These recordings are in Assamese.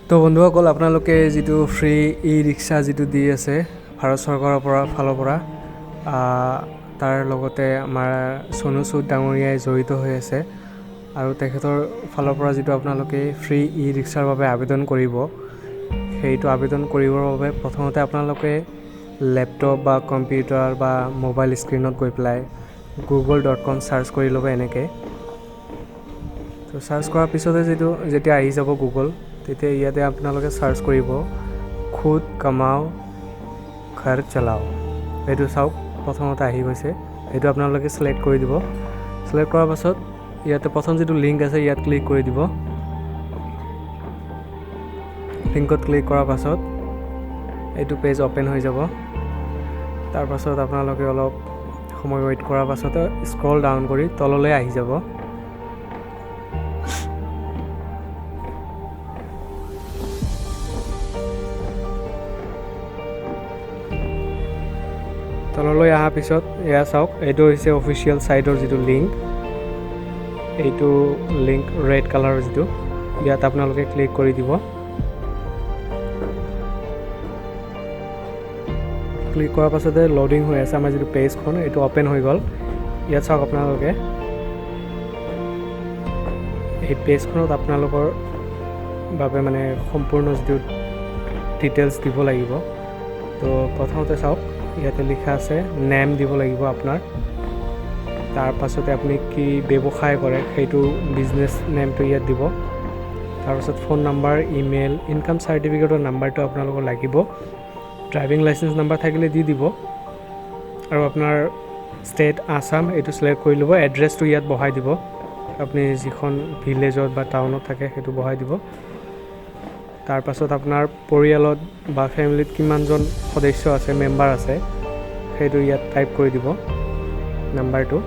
তো বন্ধুসকল আপোনালোকে যিটো ফ্ৰী ই ৰিক্সা যিটো দি আছে ভাৰত চৰকাৰৰ ফালৰ পৰা তাৰ লগতে আমাৰ সোনু সুদ ডাঙৰীয়াই জড়িত হৈ আছে আৰু তেখেতৰ ফালৰ পৰা যিটো আপোনালোকে ফ্ৰী ই ৰিক্সাৰ বাবে আবেদন কৰিব সেইটো আবেদন কৰিবৰ বাবে প্ৰথমতে আপোনালোকে লেপটপ বা কম্পিউটাৰ বা মোবাইল স্ক্ৰীনত গৈ পেলাই google.com সাৰ্চ কৰি ল'ব এনেকৈ। তো সাৰ্চ কৰাৰ পিছতে যেতিয়া আহি যাব গুগল, তেতিয়া ইয়াতে আপোনালোকে সাৰ্চ কৰিব খুদ কমাও ঘৰ চলাও। এইটো চাওক প্ৰথমতে আহি গৈছে, এইটো আপোনালোকে সিলেক্ট কৰি দিব। সিলেক্ট কৰাৰ পাছত ইয়াতে প্ৰথম যিটো লিংক আছে ইয়াত ক্লিক কৰি দিব। লিংকত ক্লিক কৰাৰ পাছত এইটো পেজ ওপেন হৈ যাব। তাৰ পাছত আপোনালোকে অলপ সময় ৱেইট কৰাৰ পাছতে স্ক্ৰল ডাউন কৰি তললৈ আহি যাব। তললৈ অহাৰ পিছত এয়া চাওক, এইটো হৈছে অফিচিয়েল সাইটৰ যিটো লিংক। এইটো লিংক ৰেড কালাৰৰ যিটো, ইয়াত আপোনালোকে ক্লিক কৰি দিব। ক্লিক কৰাৰ পাছতে লোডিং হৈ আছে আমাৰ যিটো পেজখন, এইটো ওপেন হৈ গ'ল। ইয়াত চাওক আপোনালোকে এই পেজখনত আপোনালোকৰ বাবে মানে সম্পূৰ্ণ যিটো ডিটেইলছ দিব লাগিব। তো প্ৰথমতে চাওক ইয়াতে লিখা আছে নেম দিব লাগিব আপোনাৰ। তাৰ পাছতে আপুনি কি ব্যৱসায় কৰে সেইটো বিজনেছ নেমটো ইয়াত দিব। তাৰপাছত ফোন নাম্বাৰ, ইমেইল, ইনকাম চাৰ্টিফিকেটৰ নাম্বাৰটো আপোনালোকৰ লাগিব। ড্ৰাইভিং লাইচেন্স নাম্বাৰ থাকিলে দি দিব। আৰু আপোনাৰ ষ্টেট আসাম এইটো সিলেক্ট কৰি ল'ব। এড্ৰেছটো ইয়াত বহাই দিব, আপুনি যিখন ভিলেজত বা টাউনত থাকে সেইটো বহাই দিব। তাৰপাছত আপোনাৰ পৰিয়ালত বা ফেমিলিত কিমানজন সদস্য আছে, মেম্বাৰ আছে, সেইটো ইয়াত টাইপ কৰি দিব নাম্বাৰটো।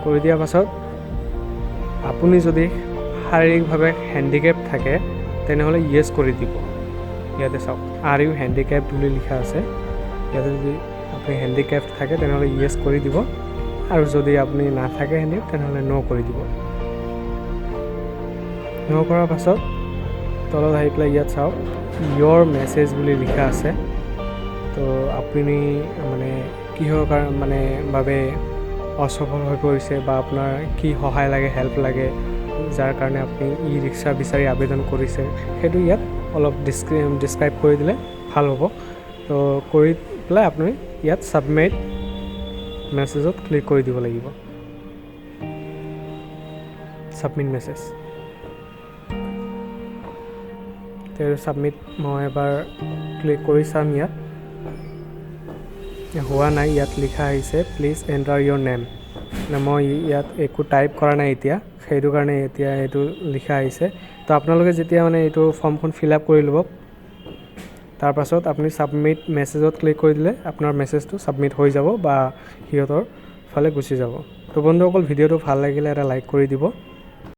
কৰি দিয়াৰ পাছত আপুনি যদি শাৰীৰিকভাৱে হেণ্ডিকেপ থাকে তেনেহ'লে য়েছ কৰি দিব। ইয়াতে চাওক আৰ ইউ হেণ্ডিকেপ বুলি লিখা আছে। ইয়াতে যদি আপুনি হেণ্ডিকেপ থাকে তেনেহ'লে য়েছ কৰি দিব, আৰু যদি আপুনি নাথাকে হেণ্ডিকেপ তেনেহ'লে ন' কৰি দিব। ন' কৰাৰ পাছত তলত আহি পেলাই ইয়াত চাওক ইয়ৰ মেছেজ বুলি লিখা আছে। তো আপুনি মানে কিহৰ কাৰণে বাবে অসফল হৈ পৰিছে বা আপোনাৰ কি সহায় লাগে, হেল্প লাগে, যাৰ কাৰণে আপুনি ই ৰিক্সা বিচাৰি আবেদন কৰিছে, সেইটো ইয়াত অলপ ডিছক্ৰাইব কৰি দিলে ভাল হ'ব। তো কৰি পেলাই আপুনি ইয়াত ছাবমিট মেছেজত ক্লিক কৰি দিব লাগিব। ছাবমিট মেছেজ ছাবমিট মই এবাৰ ক্লিক কৰি চাম। ইয়াত হোৱা নাই, ইয়াত লিখা আহিছে প্লিজ এণ্টাৰ ইয়'ৰ নেম। মই ইয়াত একো টাইপ কৰা নাই এতিয়া, সেইটো কাৰণে এতিয়া এইটো লিখা আহিছে। তো আপোনালোকে যেতিয়া মানে এইটো ফৰ্মখন ফিল আপ কৰি ল'ব, তাৰপাছত আপুনি ছাবমিট মেছেজত ক্লিক কৰি দিলে আপোনাৰ মেছেজটো ছাবমিট হৈ যাব বা সিহঁতৰ ফালে গুচি যাব। তো বন্ধুসকল ভিডিঅ'টো ভাল লাগিলে এটা লাইক কৰি দিব।